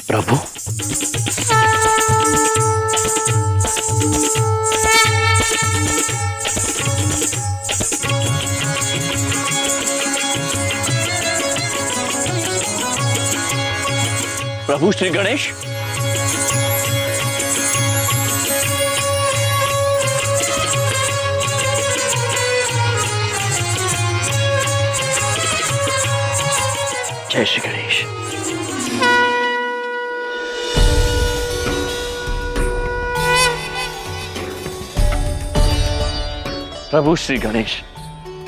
प्रभु, प्रभु श्री गणेश, जय श्री गणेश। प्रभु श्री गणेश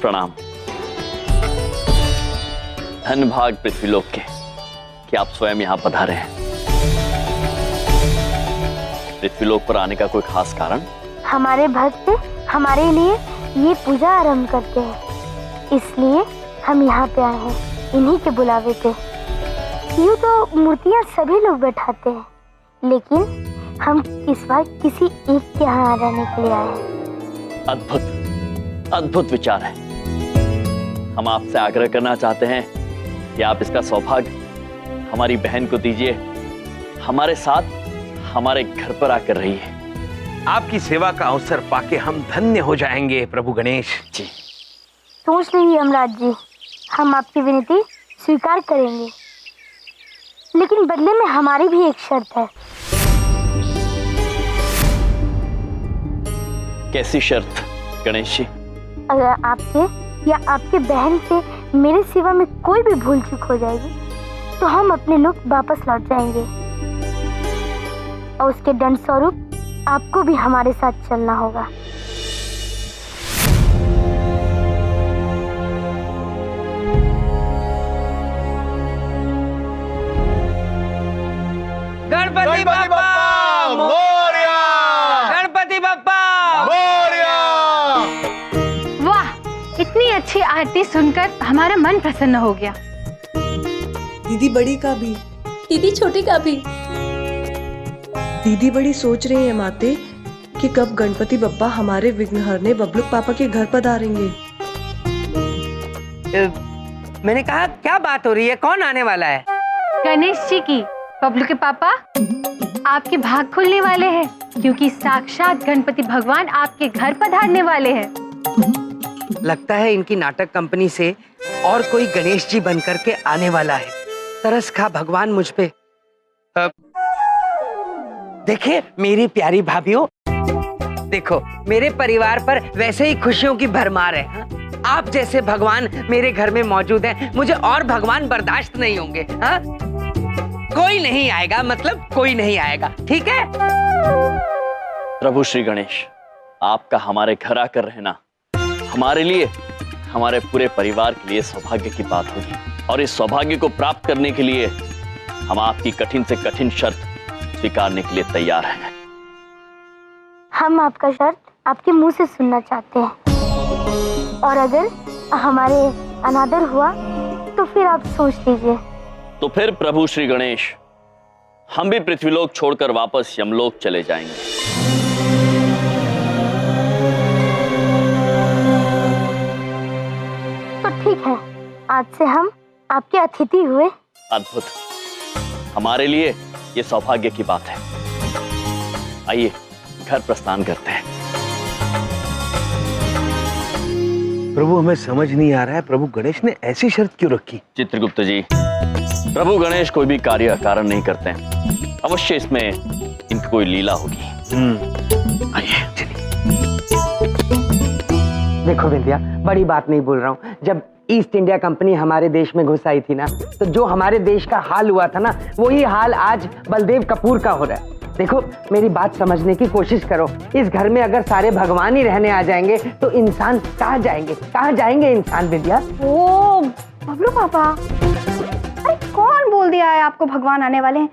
प्रणाम। धन भाग पृथ्वीलोक के कि आप स्वयं यहां पधारे हैं। पृथ्वीलोक पर आने का कोई खास कारण? हमारे भक्त हमारे लिए ये पूजा आरंभ करते हैं, इसलिए हम यहाँ पे आए हैं इन्हीं के बुलावे पे। यूँ तो मूर्तियाँ सभी लोग बैठाते हैं, लेकिन हम इस बार किसी एक के यहाँ रहने के लिए आए हैं। अद्भुत अद्भुत विचार है। हम आपसे आग्रह करना चाहते हैं कि आप इसका सौभाग्य हमारी बहन को दीजिए। हमारे साथ हमारे घर पर आकर रही है। आपकी सेवा का अवसर पाके हम धन्य हो जाएंगे प्रभु गणेश जी। सोच लीजिए यमराज जी, हम आपकी विनती स्वीकार करेंगे, लेकिन बदले में हमारी भी एक शर्त है। कैसी शर्त गणेश जी? अगर आपके या आपके बहन से मेरे सेवा में कोई भी भूल चूक हो जाएगी तो हम अपने लोग वापस लौट जाएंगे, और उसके दंड स्वरूप आपको भी हमारे साथ चलना होगा। गणपति बप्पा मोरया! गणपति बप्पा मोरया! वाह, इतनी अच्छी आरती सुनकर हमारा मन प्रसन्न हो गया। दीदी बड़ी का भी, दीदी छोटी का भी। दीदी बड़ी सोच रही है माते कि कब गणपति बप्पा हमारे विघ्नहरने बबलू पापा के घर पधारेंगे। मैंने कहा क्या बात हो रही है, कौन आने वाला है? गणेश जी की। बबलू के पापा, आपके भाग खुलने वाले हैं, क्योंकि साक्षात गणपति भगवान आपके घर पधारने वाले हैं। लगता है इनकी नाटक कंपनी से और कोई गणेश जी बनकर के आने वाला है। तरस खा भगवान मुझ पे। देखे मेरी प्यारी भाभीओ, देखो मेरे परिवार पर वैसे ही खुशियों की भरमार है। हा? आप जैसे भगवान मेरे घर में मौजूद हैं, मुझे और भगवान बर्दाश्त नहीं होंगे। हा? कोई नहीं आएगा, मतलब कोई नहीं आएगा, ठीक है? प्रभु श्री गणेश, आपका हमारे घर आकर रहना हमारे लिए, हमारे पूरे परिवार के लिए सौभाग्य की बात होगी, और इस सौभाग्य को प्राप्त करने के लिए हम आपकी कठिन से कठिन शर्त स्वीकारने के लिए तैयार हैं। हम आपका शर्त आपके मुंह से सुनना चाहते हैं, और अगर हमारे अनादर हुआ तो फिर आप सोच लीजिए। तो फिर प्रभु श्री गणेश, हम भी पृथ्वीलोक छोड़कर वापस यमलोक चले जाएंगे। तो ठीक है, आज से हम आपके अतिथि हुए। अद्भुत, हमारे लिए ये सौभाग्य की बात है। आइए घर प्रस्थान करते हैं। प्रभु हमें समझ नहीं आ रहा है, प्रभु गणेश ने ऐसी शर्त क्यों रखी? चित्रगुप्त जी, प्रभु गणेश कोई भी कार्य अकारण नहीं करते हैं। अवश्य इसमें इनकी कोई लीला होगी। आइए चलिए। देखो विंध्या, बड़ी बात नहीं बोल रहा हूँ। जब ईस्ट इंडिया कंपनी हमारे देश में घुस आई थी ना, तो जो हमारे देश का हाल हुआ था ना, वही हाल आज बलदेव कपूर का हो रहा है। देखो मेरी बात समझने की कोशिश करो। इस घर में अगर सारे भगवान ही रहने आ जाएंगे तो इंसान कहाँ जाएंगे, कहाँ जाएंगे इंसान विंध्या? ओ बबलू पापा, अरे कौन बोल दिया है आपको भगवान आने वाले हैं?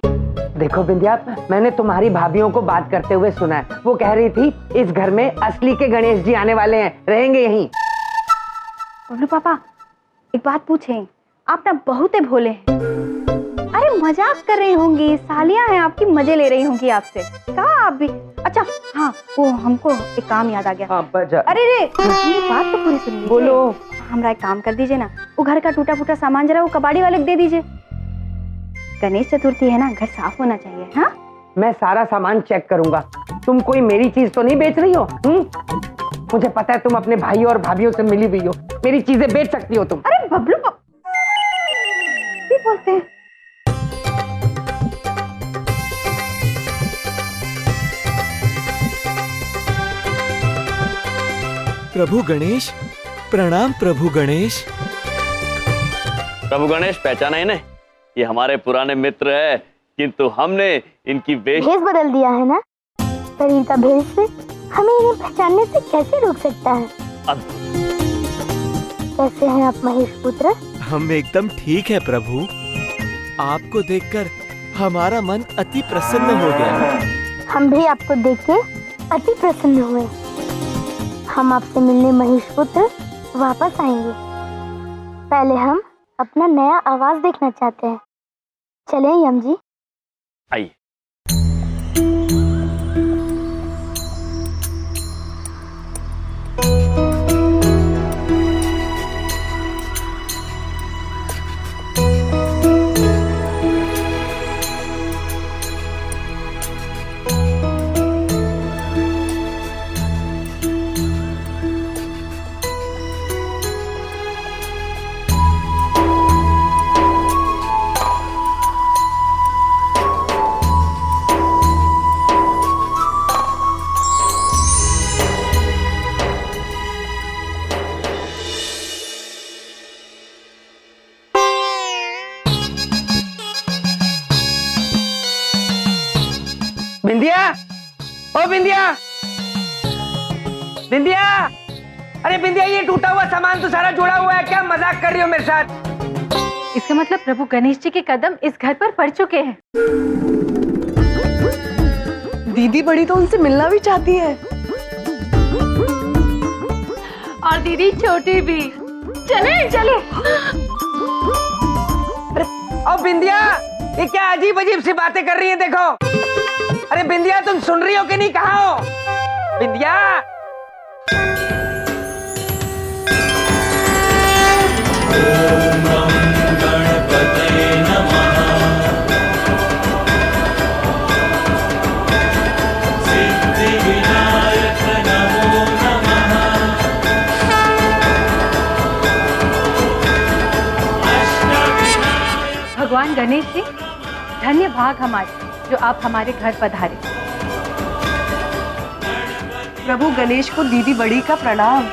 देखो विंध्या, मैंने तुम्हारी भाभीियों को बात करते हुए सुना है। वो कह रही थी इस घर में असली के गणेश जी आने वाले हैं, रहेंगे यहीं। बबलू पापा, एक बात पूछें, आप ना बहुत ही भोले हैं। अरे मजाक कर रही होंगी, सालियां हैं आपकी, मजे ले रही होंगी आपसे। कहा आप भी? अच्छा हाँ, वो हमको एक काम याद आ गया। हाँ, अरे रे, मेरी बात तो पूरी सुन लीजिए। बोलो। हमारा एक काम कर दीजिए ना, वो घर का टूटा फूटा सामान जरा वो कबाड़ी वाले को दे दीजिए। गणेश चतुर्थी है ना, घर साफ होना चाहिए। हाँ, मैं सारा सामान चेक करूंगा। तुम कोई मेरी चीज तो नहीं बेच रही हो? मुझे पता है तुम अपने भाई और भाभीयों से मिली हुई हो, मेरी चीजें बेच सकती हो तुम। अरे बबलू भी बोलते हैं। प्रभु गणेश, प्रणाम प्रभु गणेश। प्रभु गणेश पहचाना इन्हें? ये हमारे पुराने मित्र है, किंतु हमने इनकी भेष बदल दिया है ना। शरीर का भेष से हमें इन्हें पहचानने से कैसे रोक सकता है? कैसे हैं आप महेश पुत्र? हम एकदम ठीक है प्रभु। आपको देखकर हमारा मन अति प्रसन्न हो गया। हम भी आपको देख के अति प्रसन्न हुए। हम आपसे मिलने महेश पुत्र वापस आएंगे। पहले हम अपना नया आवाज देखना चाहते हैं। चलें यम जी। आइए। बिंदिया, ओ बिंदिया, बिंदिया, अरे बिंदिया, ये टूटा हुआ सामान तो सारा जुड़ा हुआ है। क्या मजाक कर रही हो मेरे साथ? इसका मतलब प्रभु गणेश जी के कदम इस घर पर पड़ चुके हैं। दीदी बड़ी तो उनसे मिलना भी चाहती है। और दीदी छोटी भी। चले चले। अरे ओ बिंदिया, ये क्या अजीब अजीब सी बातें कर रही है? देखो, अरे बिंदिया, तुम सुन रही हो कि नहीं? कहाँ हो बिंदिया? भगवान गणेश जी, धन्य भाग हमारे जो आप हमारे घर पधारे। प्रभु गणेश को दीदी बड़ी का प्रणाम।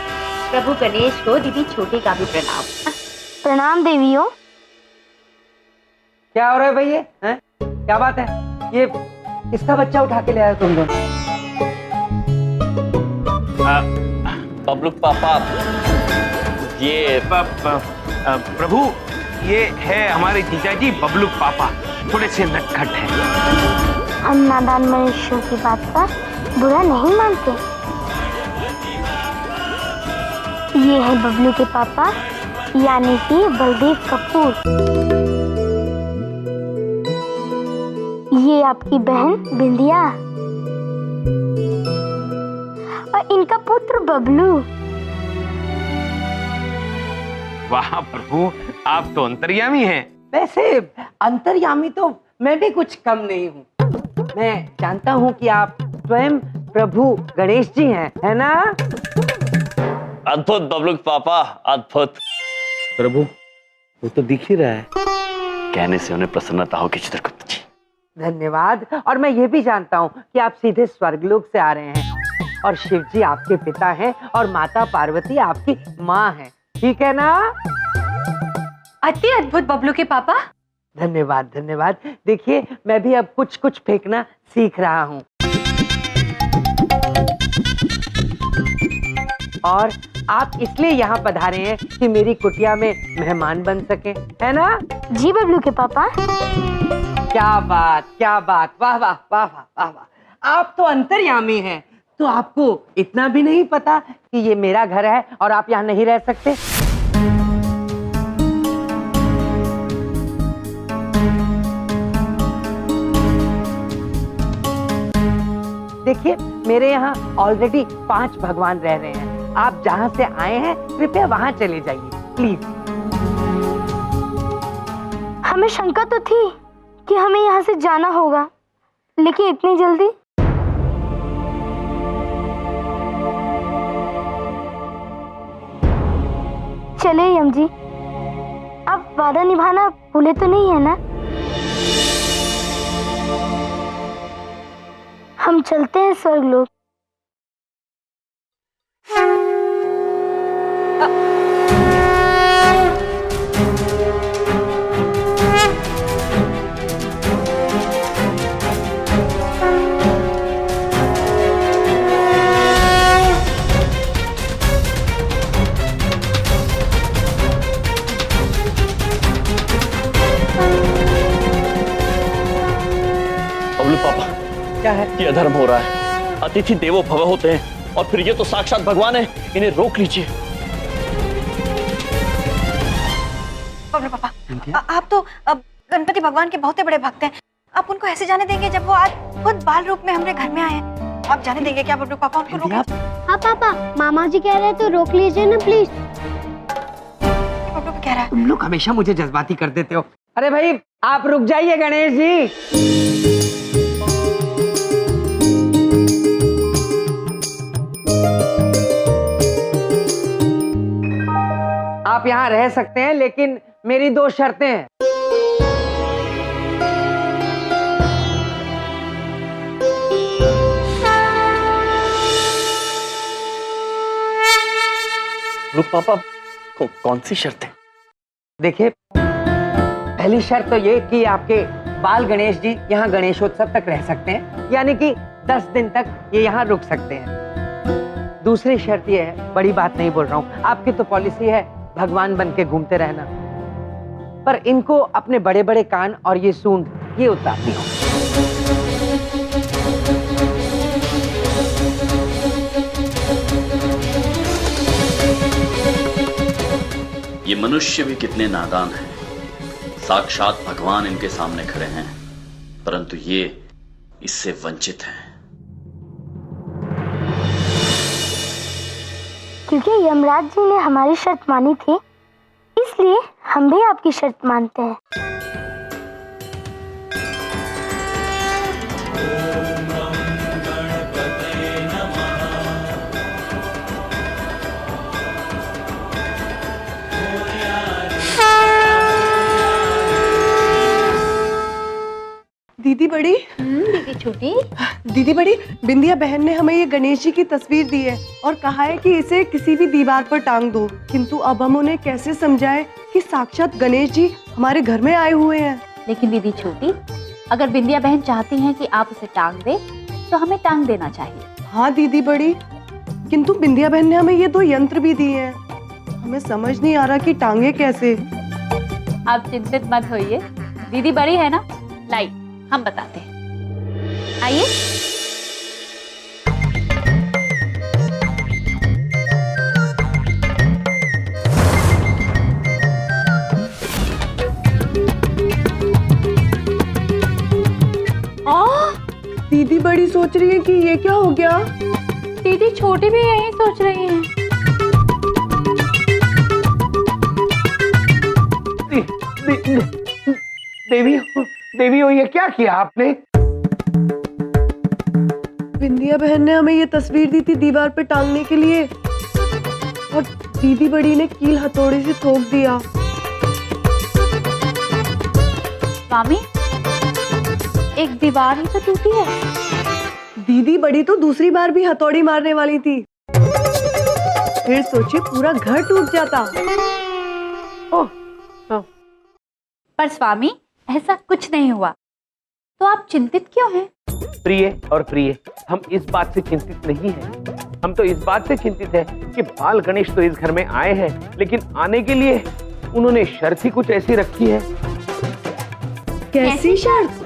प्रभु गणेश को दीदी छोटे का भी प्रणाम। प्रणाम देवियों। क्या हो रहा है भाई? ये हैं? क्या बात है? ये किसका बच्चा उठा के ले आए तुम लोग? बबलू पापा, ये प्रभु, ये है हमारे जीजाजी बबलू पापा, थोड़े से नटखट हैं। हम नादान मनुष्यों की बात का बुरा नहीं मानते। ये है बबलू के पापा, यानी कि बलदेव कपूर। ये आपकी बहन बिंदिया और इनका पुत्र बबलू। वाह प्रभु, आप तो अंतर्यामी हैं। वैसे अंतर्यामी तो मैं भी कुछ कम नहीं हूँ। मैं जानता हूँ कि आप स्वयं प्रभु गणेश जी हैं, है ना? अद्भुत बबलू पापा, अद्भुत। प्रभु, वो तो दिख ही रहा है। कहने से उन्हें प्रसन्नता होगी चित्रगुप्त जी। धन्यवाद। और मैं ये भी जानता हूँ कि आप सीधे स्वर्गलोक से आ रहे हैं और शिव जी आपके पिता हैं और माता पार्वती आपकी माँ है। ठीक है ना? अति अद्भुत बबलू के पापा। धन्यवाद धन्यवाद। देखिए, मैं भी अब कुछ कुछ फेंकना सीख रहा हूँ। और आप इसलिए यहाँ पधारे हैं कि मेरी कुटिया में मेहमान बन सके, है ना? जी बबलू के पापा। क्या बात, क्या बात, वाह वाह वाह वाह वाह वाह। आप तो अंतर्यामी हैं, तो आपको इतना भी नहीं पता कि ये मेरा घर है और आप यहाँ नहीं रह सकते? देखिए, मेरे यहाँ ऑलरेडी 5 भगवान रह रहे हैं। आप जहाँ से आए हैं कृपया वहाँ चले जाइए प्लीज। हमें शंका तो थी कि हमें यहाँ से जाना होगा, लेकिन इतनी जल्दी? चले यम जी, आप वादा निभाना भूले तो नहीं है ना? हम चलते हैं स्वर्गलोक। बबलू पापा, क्या है? ये अधर्म हो रहा है। अतिथि देवो भव होते हैं और फिर ये तो साक्षात भगवान है, इन्हें रोक लीजिए। बबलू पापा, आप तो गणपति भगवान के बहुत बड़े भक्त हैं। आप उनको ऐसे जाने देंगे जब वो आज खुद बाल रूप में हमारे घर में आए हैं? आप जाने देंगे क्या बबलू पापा? उनको रोक लीजिए। हाँ पापा, मामा जी कह रहे हैं तो रोक लीजिए ना प्लीज। बबलू कह रहा है। तुम लोग हमेशा मुझे जज्बाती कर देते हो। अरे भाई आप रुक जाइए गणेश जी। आप यहाँ रह सकते हैं, लेकिन मेरी 2 शर्तें हैं। बबलू पापा, कौन सी शर्त है? देखिए, पहली शर्त तो ये कि आपके बाल गणेश जी यहाँ गणेशोत्सव तक रह सकते हैं, यानी कि 10 दिन तक ये यहाँ रुक सकते हैं। दूसरी शर्त ये है, बड़ी बात नहीं बोल रहा हूँ, आपकी तो पॉलिसी है भगवान बन के घूमते रहना, पर इनको अपने बड़े बड़े कान और ये सूंड ये उतारनी हो। ये मनुष्य भी कितने नादान हैं। साक्षात भगवान इनके सामने खड़े हैं, परंतु ये इससे वंचित हैं। क्योंकि यमराज जी ने हमारी शर्त मानी थी, इसलिए हम भी आपकी शर्त मानते हैं। दीदी बड़ी, दीदी छोटी। दीदी बड़ी, बिंदिया बहन ने हमें ये गणेश जी की तस्वीर दी है और कहा है कि इसे किसी भी दीवार पर टांग दो, किंतु अब हम उन्हें कैसे समझाएं कि साक्षात गणेश जी हमारे घर में आए हुए हैं। लेकिन दीदी छोटी, अगर बिंदिया बहन चाहती हैं कि आप उसे टांग दे, तो हमें टांग देना चाहिए। हाँ दीदी बड़ी, किंतु बिंदिया बहन ने हमें ये 2 यंत्र भी दिए हैं, हमें समझ नहीं आ रहा कि टांगे कैसे। आप चिंतित मत होइए, दीदी बड़ी है ना, लाई हम बताते हैं। आइए। दीदी बड़ी सोच रही है कि ये क्या हो गया। दीदी छोटी भी यही सोच रही हैं। देवी हो, ये क्या किया आपने? बिंदिया बहन ने हमें ये तस्वीर दी थी दीवार पे टांगने के लिए, और दीदी बड़ी ने कील हथौड़े से ठोक दिया। स्वामी, एक दीवार ही तो टूटी है। दीदी बड़ी तो दूसरी बार भी हथौड़ी मारने वाली थी, फिर सोचिए पूरा घर टूट जाता। पर स्वामी, ऐसा कुछ नहीं हुआ, तो आप चिंतित क्यों हैं? प्रिय और प्रिय, हम इस बात से चिंतित नहीं हैं। हम तो इस बात से चिंतित हैं कि बाल गणेश तो इस घर में आए हैं, लेकिन आने के लिए उन्होंने शर्त ही कुछ ऐसी रखी है। कैसी शर्त?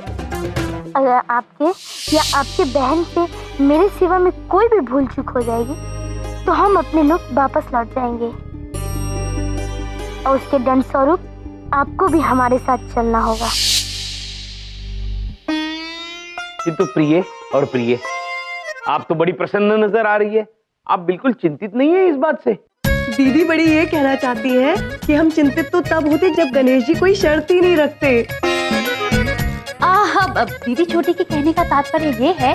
अगर आपके या आपके बहन से मेरे सिवा में कोई भी भूल चूक हो जाएगी, तो हम अपने लोग वापस लौट जाएंगे, और उसके दंड स्वरूप आपको भी हमारे साथ चलना होगा। किंतु प्रिय और प्रिय, आप तो बड़ी प्रसन्न नजर आ रही है, आप बिल्कुल चिंतित नहीं है इस बात से। दीदी बड़ी ये कहना चाहती है कि हम चिंतित तो तब होते जब गणेश जी कोई शर्त ही नहीं रखते। अब दीदी छोटी के कहने का तात्पर्य ये है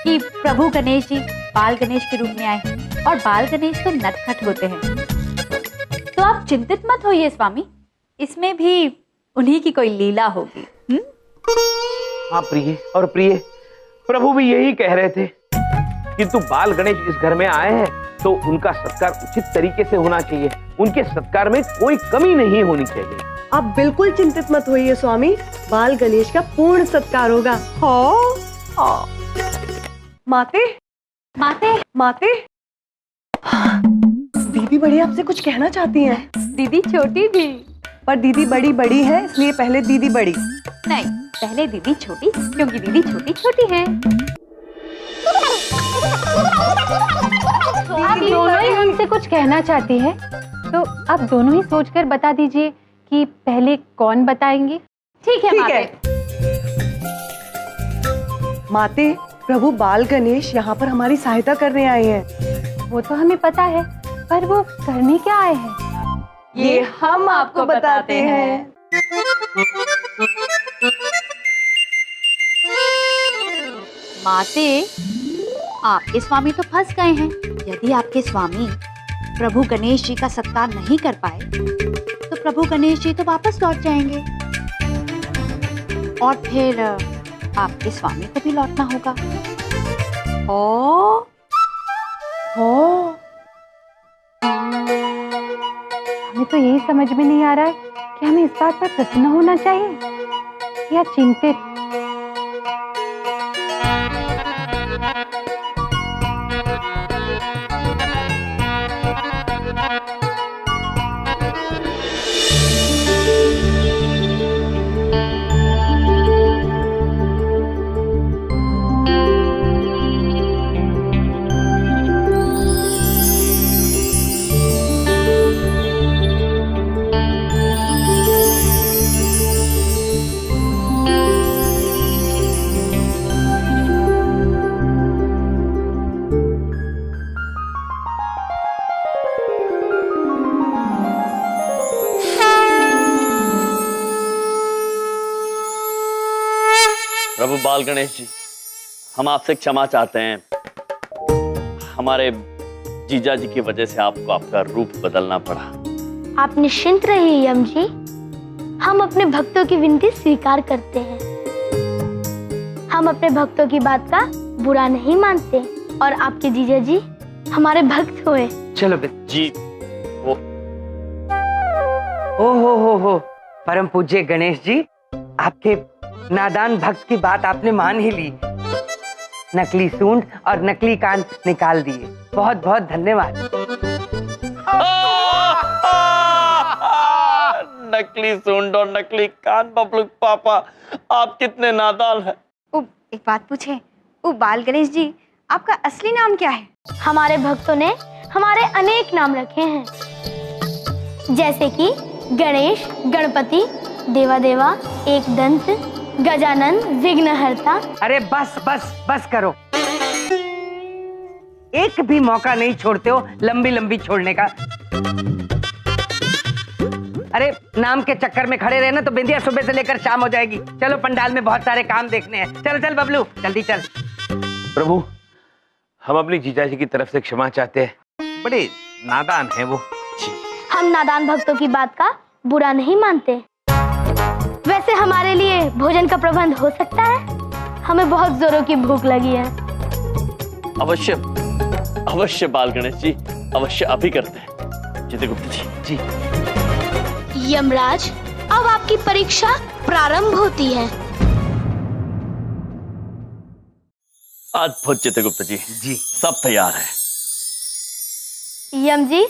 कि प्रभु गणेश जी बाल गणेश के रूप में आए हैं और बाल गणेश तो नटखट होते हैं। तो आप चिंतित मत होइए स्वामी, इसमें भी उन्हीं की कोई लीला होगी। हाँ प्रिय, और प्रिय प्रभु भी यही कह रहे थे, किंतु बाल गणेश इस घर में आए हैं तो उनका सत्कार उचित तरीके से होना चाहिए, उनके सत्कार में कोई कमी नहीं होनी चाहिए। आप बिल्कुल चिंतित मत होइए स्वामी, बाल गणेश का पूर्ण सत्कार होगा। हाँ माते माते माते दीदी बड़ी आपसे कुछ कहना चाहती हैं। दीदी छोटी भी। पर दीदी बड़ी बड़ी है, इसलिए पहले दीदी बड़ी। नहीं, पहले दीदी छोटी, क्योंकि दीदी छोटी छोटी है। तो आप दोनों ही हमसे कुछ कहना चाहती है, तो आप दोनों ही सोचकर बता दीजिए कि पहले कौन बताएंगे। ठीक है ठीक माते। है माते, प्रभु बाल गणेश यहाँ पर हमारी सहायता करने आए हैं। वो तो हमें पता है, पर वो करने क्या आए हैं? ये हम आपको बताते हैं। माते, आपके स्वामी तो फंस गए हैं। यदि आपके स्वामी प्रभु गणेश जी का सत्कार नहीं कर पाए तो प्रभु गणेश जी तो वापस लौट जाएंगे और फिर आपके स्वामी को भी लौटना होगा। ओ हमें तो यही समझ में नहीं आ रहा है कि हमें इस बात पर प्रसन्न होना चाहिए या चिंतित। प्रभु बाल गणेश जी, हम आपसे क्षमा चाहते हैं। हमारे जीजा जी की वजह से आपको आपका रूप बदलना पड़ा। आप निश्चिंत रहिए यम जी, हम अपने भक्तों की विनती स्वीकार करते हैं। हम अपने भक्तों की बात का बुरा नहीं मानते और आपके जीजा जी हमारे भक्त हुए। चलो जी वो हो परम पूज्य गणेश जी, आपके नादान भक्त की बात आपने मान ही ली। नकली सूंड और नकली कान निकाल दिए। बहुत बहुत धन्यवाद। नकली सूंड और नकली कान। बबलू पापा, आप कितने नादान हैं। एक बात पूछे, बाल गणेश जी, आपका असली नाम क्या है? हमारे भक्तों ने हमारे अनेक नाम रखे हैं, जैसे कि गणेश, गणपति, देवा, एक दंत, गजानन, विघ्नहर्ता। अरे बस बस बस करो, एक भी मौका नहीं छोड़ते हो लंबी लंबी छोड़ने का। अरे नाम के चक्कर में खड़े रहे ना तो बिंदिया सुबह से लेकर शाम हो जाएगी। चलो पंडाल में बहुत सारे काम देखने हैं। चल बबलू जल्दी चल। प्रभु, हम अपनी जीजा जी की तरफ से क्षमा चाहते हैं, बड़े नादान हैं वो। हम नादान भक्तों की बात का बुरा नहीं मानते। वैसे हमारे लिए भोजन का प्रबंध हो सकता है? हमें बहुत जोरों की भूख लगी है। अवश्य अवश्य बाल गणेश जी, अवश्य अभी करते हैं। चित्रगुप्त जी। यमराज, अब आपकी परीक्षा प्रारंभ होती है। अद्भुत चित्रगुप्त जी। जी सब तैयार है। यम जी,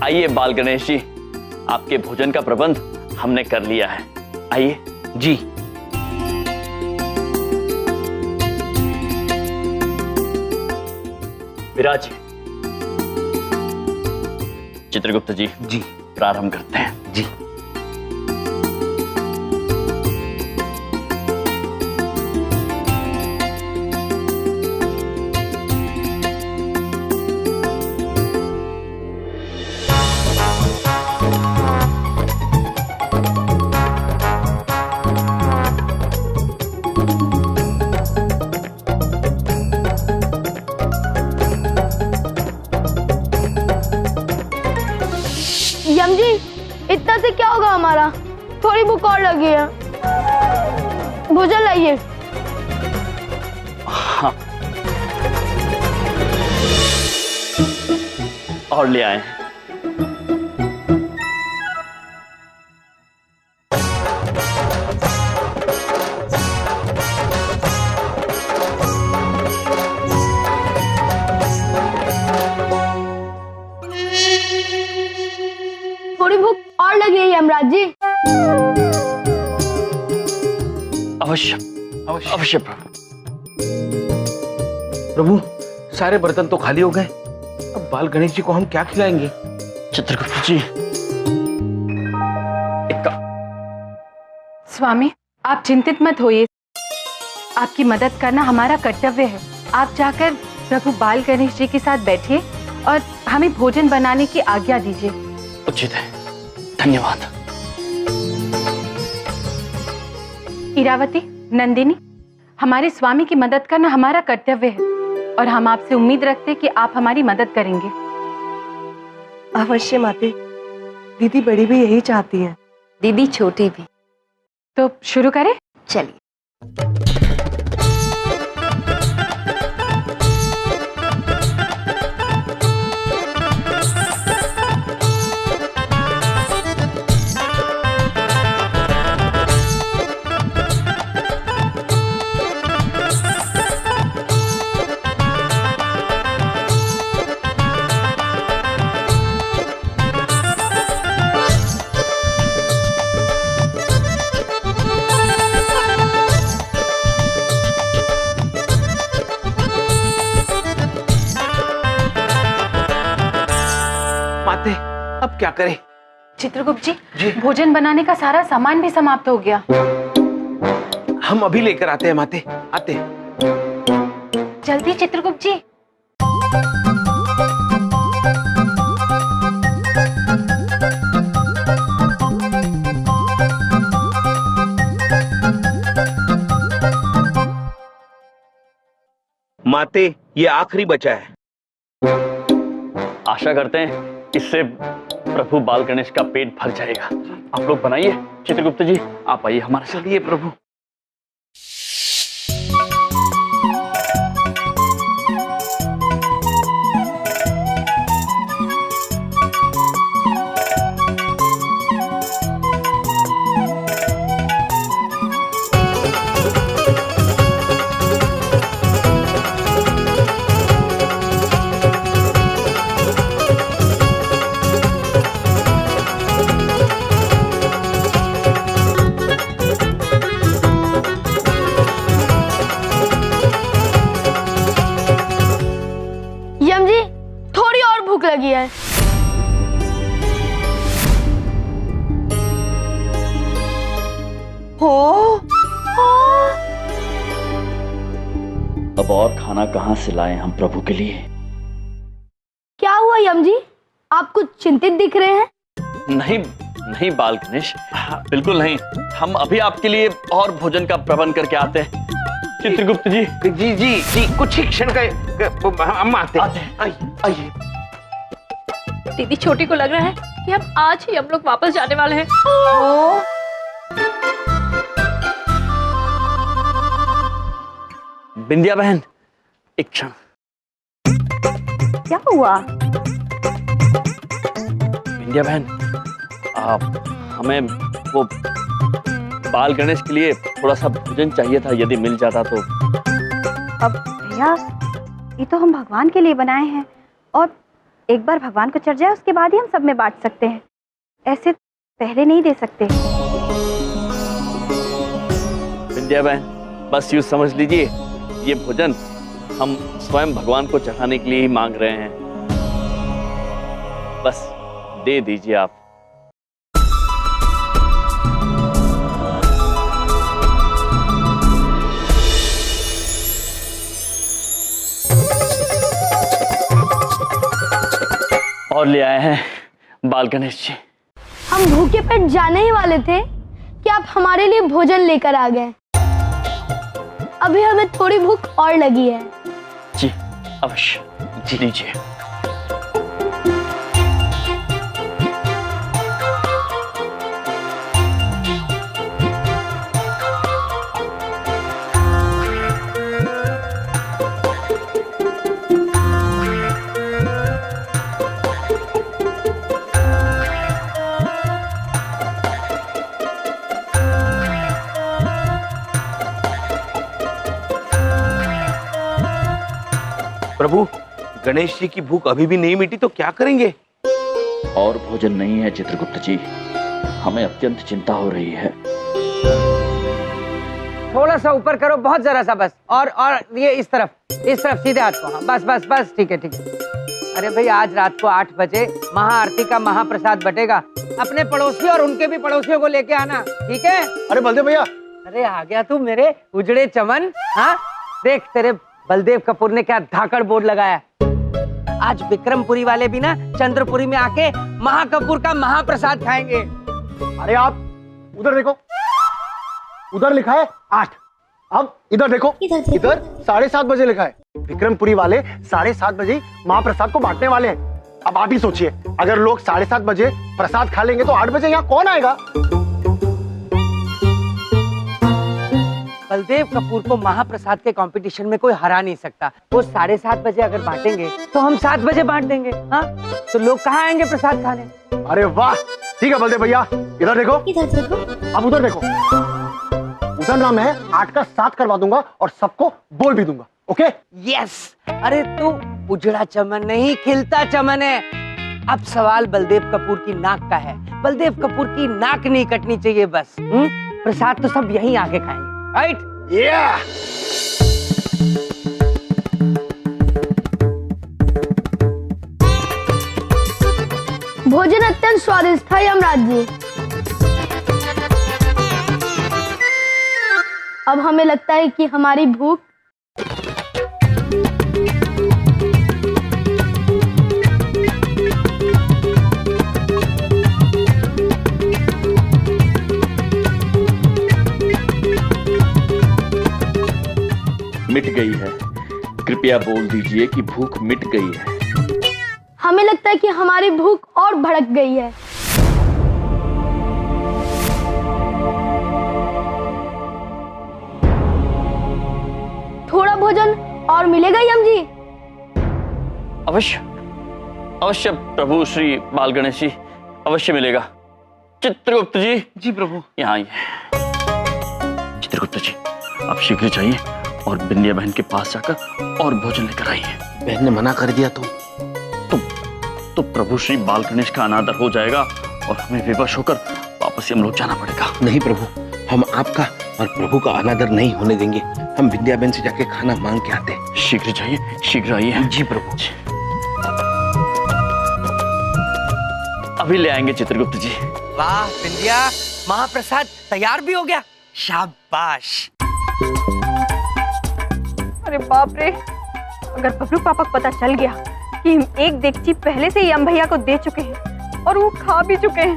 आइए बाल गणेश जी, आपके भोजन का प्रबंध हमने कर लिया है। आइए जी। विराज। चित्रगुप्त जी। जी प्रारंभ करते हैं। जी। भूख और लगी है, भोजन लाइए। हाँ, और ले आए हैं। थोड़ी भूख और लगी है यमराज जी। अवश्य अवश्य अवश्य प्रभु। प्रभु, सारे बर्तन तो खाली हो गए, अब बाल गणेश जी को हम क्या खिलाएंगे? चित्रगुप्त जी, स्वामी, आप चिंतित मत होइए, आपकी मदद करना हमारा कर्तव्य है। आप जाकर प्रभु बाल गणेश जी के साथ बैठिए और हमें भोजन बनाने की आज्ञा दीजिए। उचित है, धन्यवाद। इरावती, नंदिनी, हमारे स्वामी की मदद करना हमारा कर्तव्य है और हम आपसे उम्मीद रखते हैं कि आप हमारी मदद करेंगे। अवश्य माते, दीदी बड़ी भी यही चाहती है। दीदी छोटी भी। तो शुरू करें? चलिए। माते, अब क्या करें? चित्रगुप्त जी, भोजन बनाने का सारा सामान भी समाप्त हो गया। हम अभी लेकर आते हैं माते, आते हैं। जल्दी चित्रगुप्त जी। माते, ये आखिरी बचा है। आशा करते हैं इससे प्रभु बाल गणेश का पेट भर जाएगा। आप लोग बनाइए। चित्रगुप्त जी, आप आइए हमारे साथ। चलिए प्रभु। यम जी, थोड़ी और भूख लगी है। अब और खाना कहाँ से लाएं हम प्रभु के लिए? क्या हुआ यम जी, आप कुछ चिंतित दिख रहे हैं? नहीं नहीं बाल गणेश, बिल्कुल नहीं। हम अभी आपके लिए और भोजन का प्रबंध करके आते हैं। चित्रगुप्त जी। जी जी जी, कुछ ही क्षण का हम आते हैं। आइए आइए। दीदी छोटी को लग रहा है कि हम आज ही हम लोग वापस जाने वाले हैं। बिंदिया बहन, एक क्षण। क्या हुआ? बिंदिया बहन, आप हमें वो बाल गणेश के लिए थोड़ा सा भोजन चाहिए था, यदि मिल जाता तो। अब भैया, ये तो हम भगवान के लिए बनाए हैं और एक बार भगवान को चढ़ जाए उसके बाद ही हम सब में बांट सकते हैं, ऐसे पहले नहीं दे सकते। विद्या बहन, बस यूं समझ लीजिए, ये भोजन हम स्वयं भगवान को चढ़ाने के लिए ही मांग रहे हैं। बस दे दीजिए आप। और ले आए हैं बाल गणेश जी। हम भूखे पेट जाने ही वाले थे कि आप हमारे लिए भोजन लेकर आ गए। अभी हमें थोड़ी भूख और लगी है। जी अवश्य, जी लीजिए। प्रभु, गणेश जी की भूख अभी भी नहीं मिटी तो क्या करेंगे? और भोजन नहीं है चित्रगुप्त जी, हमें अत्यंत चिंता हो रही है। थोड़ा सा ऊपर करो, बहुत जरा सा बस, और ये इस तरफ सीधे हाथ को। हाँ, बस बस बस, ठीक है ठीक है। अरे भाई, आज रात को 8 बजे महाआरती का महाप्रसाद बटेगा। अपने पड़ोसी और उनके भी पड़ोसियों को लेके आना, ठीक है? अरे बलदेव भैया, अरे आ गया तू मेरे उजड़े चमन। हाँ, देख तेरे बलदेव कपूर ने क्या धाकड़ बोर्ड लगाया। आज विक्रमपुरी वाले भी ना चंद्रपुरी में आके महाकपूर का महाप्रसाद खाएंगे। अरे आप उधर देखो, उधर लिखा है 8। अब इधर देखो, इधर 7:30 बजे लिखा है। विक्रमपुरी वाले 7:30 बजे महाप्रसाद को बांटने वाले हैं। अब आप ही सोचिए, अगर लोग 7:30 बजे प्रसाद खा लेंगे तो 8 बजे यहाँ कौन आएगा? बलदेव कपूर को महाप्रसाद के कंपटीशन में कोई हरा नहीं सकता। वो 7:30 बजे अगर बांटेंगे तो हम 7 बजे बांट देंगे। हाँ, तो लोग कहाँ आएंगे प्रसाद खाने? अरे वाह, ठीक है बलदेव भैया, इधर देखो, अब उधर देखो, उधर नाम है 8 का 7 करवा दूंगा और सबको बोल भी दूंगा। ओके? यस। अरे तू उजड़ा चमन नहीं, खिलता चमन है। अब सवाल बलदेव कपूर की नाक का है। बलदेव कपूर की नाक नहीं कटनी चाहिए बस। प्रसाद तो सब यहीं आके खाएंगे, राइट? Yeah! भोजन अत्यंत स्वादिष्ट था यमराज जी। अब हमें लगता है कि हमारी भूख मिट गई है। कृपया बोल दीजिए कि भूख मिट गई है। हमें लगता है कि हमारी भूख और भड़क गई है। थोड़ा भोजन और मिलेगा यम जी? अवश्य अवश्य प्रभु श्री बाल गणेश जी, अवश्य मिलेगा। चित्रगुप्त जी। जी प्रभु। यहाँ आइए। चित्रगुप्त जी, आप शीघ्र जाइए और बिंदिया बहन के पास जाकर और भोजन लेकर आइए। बहन ने मना कर दिया तो प्रभु श्री बाल गणेश का अनादर हो जाएगा और हमें विवश होकर वापस हम लोग जाना पड़ेगा। नहीं प्रभु, हम आपका और प्रभु का अनादर नहीं होने देंगे। हम विद्या बहन से जाके खाना मांग के आते हैं। शीघ्र जाइए, शीघ्र आइए। जी प्रभु। अभी ले आएंगे चित्रगुप्त जी। वाह बिंदिया, महाप्रसाद तैयार भी हो गया। शाबाश। अरे बाप रे, अगर बबलू पापा को पता चल गया कि हम एक देगची पहले से ही यम भैया को दे चुके हैं और वो खा भी चुके हैं,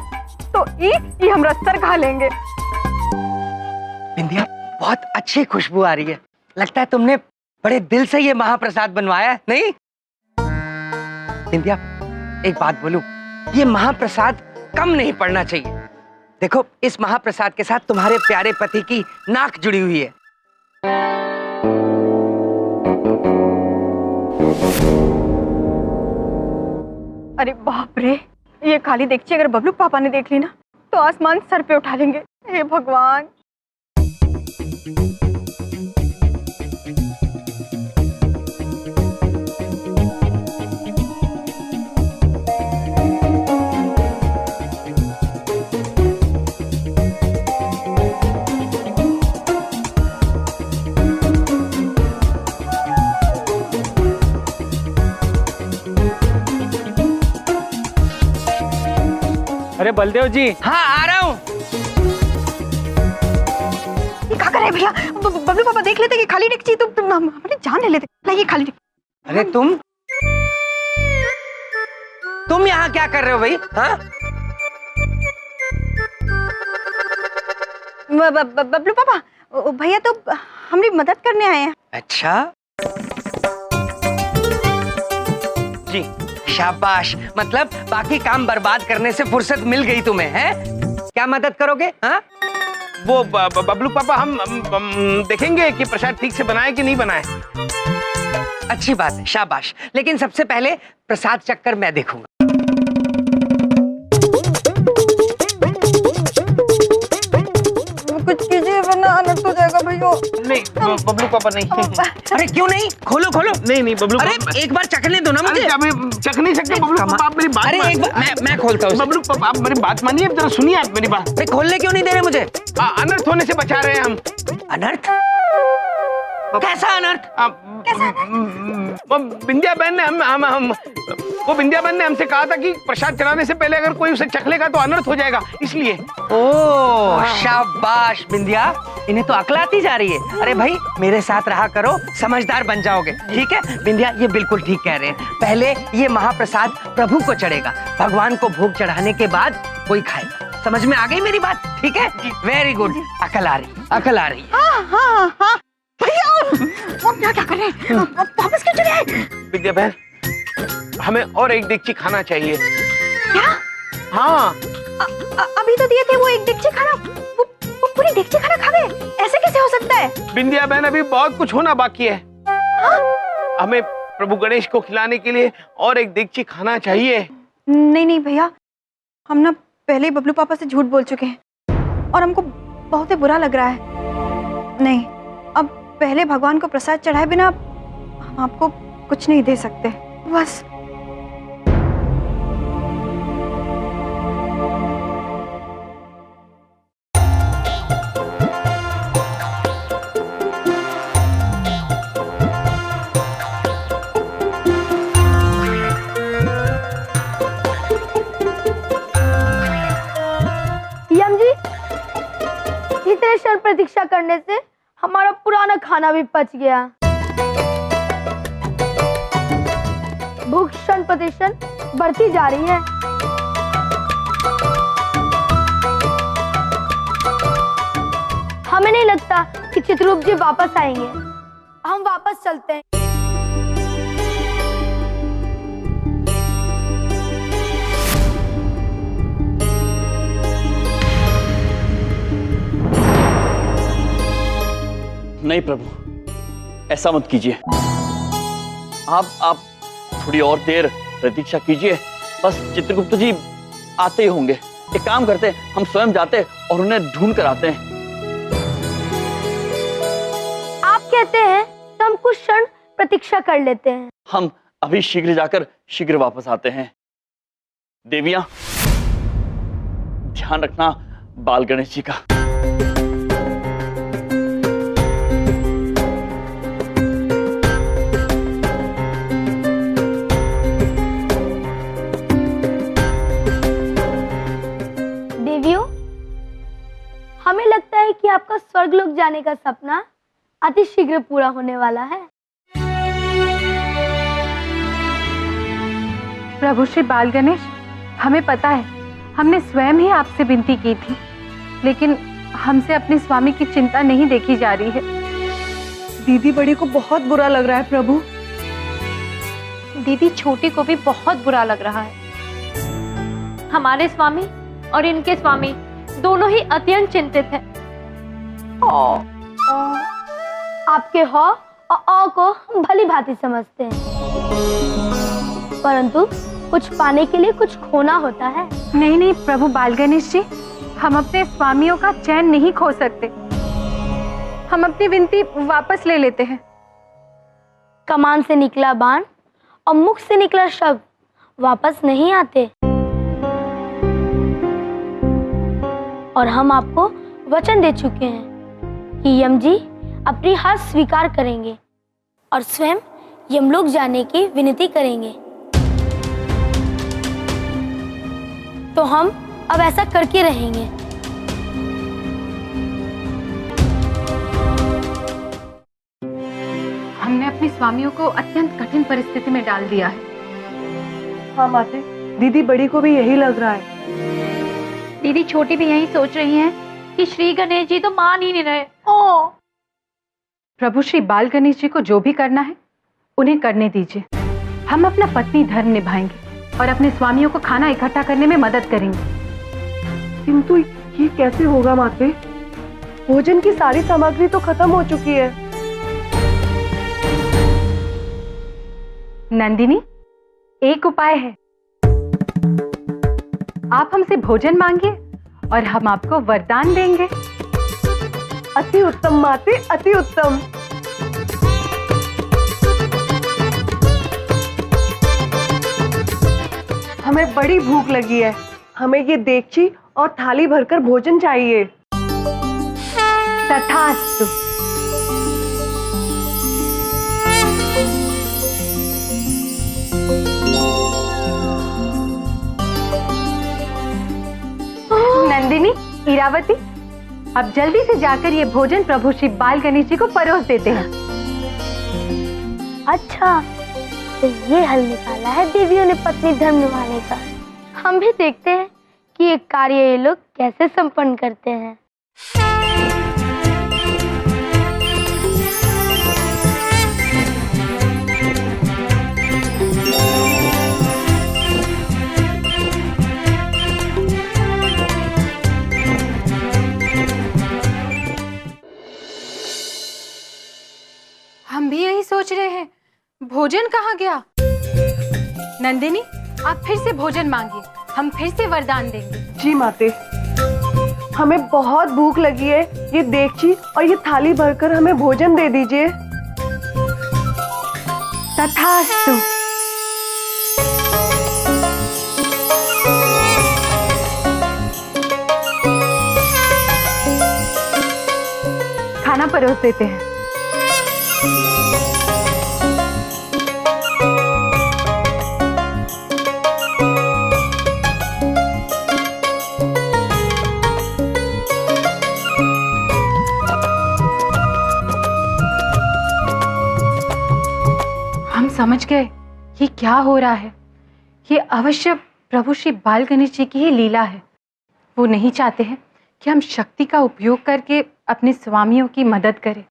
तो ये हमरा सर खा लेंगे। बिंदिया, बहुत अच्छी खुशबू आ रही है। लगता है तुमने बड़े दिल से ये महाप्रसाद बनवाया है, नहीं? बिंदिया, एक बात बोलूं, ये महाप्रसाद कम नहीं पड़ना चाहिए। देखो, इस महाप्रसाद के साथ तुम्हारे प्यारे पति की नाक जुड़ी हुई है। अरे बाप रे, ये खाली देगची अगर बबलू पापा ने देख ली ना तो आसमान सर पे उठा लेंगे। हे भगवान। अरे बलदेव जी। हाँ, आ रहा हूँ। ये क्या कर रहे हैं भैया? बबलू पापा देख लेते कि खाली डेगची तो हमारी जान ले लेते। लाइए खाली डेगची। अरे तुम यहाँ क्या कर रहे हो भाई? हाँ? बबलू पापा, भैया तो हमारी मदद करने आए हैं। अच्छा जी, शाबाश। मतलब बाकी काम बर्बाद करने से फुर्सत मिल गई तुम्हें, हैं? क्या मदद करोगे? हाँ? वो बबलू पापा, हम देखेंगे कि प्रसाद ठीक से बनाए कि नहीं बनाए। अच्छी बात है, शाबाश। लेकिन सबसे पहले प्रसाद चक्कर मैं देखूंगा। कुछ कीजिए वरना बड़ा अनर्थ हो जाएगा भैया। नहीं बबलू पापा नहीं। अरे क्यों नहीं, खोलो खोलो। नहीं बबलू अरे पापा। एक बार चखने दो ना मुझे। अरे अभी चख नहीं सकते बबलू पापा, आप मेरी बात अरे एक बार मैं खोलता हूँ। बबलू पापा आप मेरी बात मानिए, जरा सुनिए आप मेरी बात। अरे खोलने क्यों नहीं दे रहे मुझे? अनर्थ होने से बचा रहे हैं हम। अनर्थ? कैसा अनर्थ? वो बिंदिया बहन ने वो बिंदिया बहन ने हमसे कहा था कि प्रसाद चढ़ाने से पहले अगर कोई उसे चख लेगा तो अनर्थ हो जाएगा, इसलिए। ओह शाबाश बिंदिया, इन्हें तो अकल आती जा रही है। अरे भाई मेरे साथ रहा करो, समझदार बन जाओगे। ठीक है बिंदिया, ये बिल्कुल ठीक कह रहे हैं। पहले ये महाप्रसाद प्रभु को चढ़ेगा, भगवान को भोग चढ़ाने के बाद कोई खाएगा। समझ में आ गई मेरी बात? ठीक है, वेरी गुड। अकल आ रही, अकल आ रही। हाँ भैया वो क्या कर रहे हैं? वापस क्यों चले आए? विद्या बहन हमें और एक डेगची खाना चाहिए। क्या? हाँ अभी तो दिए थे वो एक डेगची खाना, वो पूरी डेगची खाना खा गए, ऐसे कैसे हो सकता है? बिंदिया बहन अभी बहुत कुछ होना बाकी है। हमें प्रभु गणेश को खिलाने के लिए और एक डेगची खाना चाहिए। नहीं भैया, हम ना पहले ही बबलू पापा से झूठ बोल चुके हैं और हमको बहुत ही बुरा लग रहा है। नहीं, अब पहले भगवान को प्रसाद चढ़ाए बिना हम आपको कुछ नहीं दे सकते। बस यम जी, इतने क्षण प्रतीक्षा करने से हमारा पुराना खाना भी पच गया। भूख क्षण प्रतिक्षण बढ़ती जा रही है। हमें नहीं लगता कि चित्ररूप जी वापस आएंगे। हम वापस चलते हैं। नहीं प्रभु, ऐसा मत कीजिए। आप थोड़ी और देर प्रतीक्षा कीजिए। बस चित्रगुप्त जी आते ही होंगे। एक काम करते हैं, हम स्वयं जाते और उन्हें ढूंढ कर आते हैं। आप कहते हैं तो हम कुछ क्षण प्रतीक्षा कर लेते हैं। हम अभी शीघ्र जाकर शीघ्र वापस आते हैं। देवियां, ध्यान रखना बाल गणेश जी का। देवियों, हमें लगता है कि आपका स्वर्गलोक जाने का सपना अति शीघ्र पूरा होने वाला है। प्रभु श्री बाल गणेश, हमें पता है, हमने स्वयं ही आपसे विनती की थी, लेकिन हमसे अपने स्वामी की चिंता नहीं देखी जा रही है। दीदी बड़ी को बहुत बुरा लग रहा है प्रभु। दीदी छोटी को भी बहुत बुरा लग रहा है। हमारे स्वामी और इनके स्वामी दोनों ही अत्यंत चिंतित हैं। आपके हौ और औ को हम भली भांति समझते हैं, परंतु कुछ पाने के लिए कुछ खोना होता है। नहीं प्रभु बाल गणेश जी, हम अपने स्वामियों का चैन नहीं खो सकते। हम अपनी विनती वापस ले लेते हैं। कमान से निकला बाण और मुख से निकला शब्द वापस नहीं आते, और हम आपको वचन दे चुके हैं कि यम जी अपनी हार स्वीकार करेंगे और स्वयं यमलोक जाने की विनती करेंगे। तो हम अब ऐसा करके रहेंगे। हमने अपने स्वामियों को अत्यंत कठिन परिस्थिति में डाल दिया है। हाँ माते, दीदी बड़ी को भी यही लग रहा है। दीदी छोटी भी यही सोच रही हैं कि श्री गणेश जी तो मान ही नहीं रहे। ओ प्रभु श्री बाल गणेश जी को जो भी करना है उन्हें करने दीजिए। हम अपना पत्नी धर्म निभाएंगे और अपने स्वामियों को खाना इकट्ठा करने में मदद करेंगे। किंतु ये कैसे होगा माते? भोजन की सारी सामग्री तो खत्म हो चुकी है। नंदिनी, एक उपाय है। आप हमसे भोजन मांगिए और हम आपको वरदान देंगे। अति उत्तम माते, अति उत्तम। हमें बड़ी भूख लगी है, हमें ये देगची और थाली भरकर भोजन चाहिए। तथास्तु। नंदिनी, इरावती, अब जल्दी से जाकर ये भोजन प्रभु श्री बाल गणेश जी को परोस देते हैं। अच्छा, तो ये हल निकाला है देवियों ने पत्नी धर्म निभाने का। हम भी देखते हैं कि ये कार्य ये लोग कैसे संपन्न करते हैं। हम भी यही सोच रहे हैं, भोजन कहाँ गया? नंदिनी, आप फिर से भोजन मांगिए, हम फिर से वरदान देंगे। जी माते, हमें बहुत भूख लगी है, ये देगची और ये थाली भरकर हमें भोजन दे दीजिए। तथास्तु। खाना परोस देते हैं। हम समझ गए ये क्या हो रहा है। ये अवश्य प्रभु श्री बाल गणेश जी की ही लीला है। वो नहीं चाहते हैं कि हम शक्ति का उपयोग करके अपने स्वामियों की मदद करें।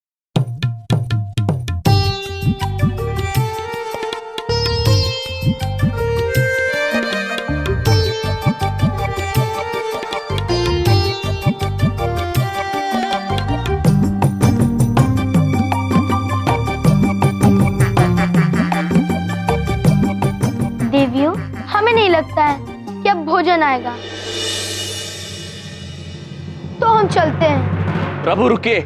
देवियों, हमें नहीं लगता है कि अब भोजन आएगा, तो हम चलते हैं। प्रभु रुकिए।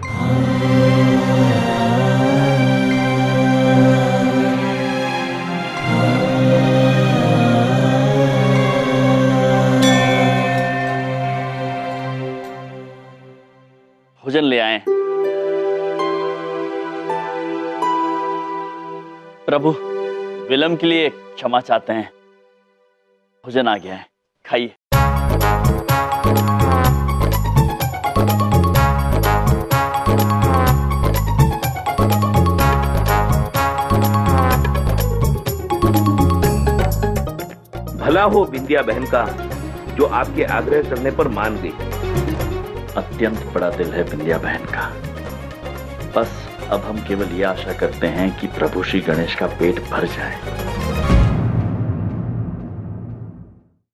भोजन ले आए। प्रभु, विलंब के लिए क्षमा चाहते हैं। भोजन आ गया है, खाइए। भला हो बिंदिया बहन का, जो आपके आग्रह करने पर मान गई। अत्यंत बड़ा दिल है बिंदिया बहन का। बस अब हम केवल ये आशा करते हैं कि प्रभु श्री गणेश का पेट भर जाए।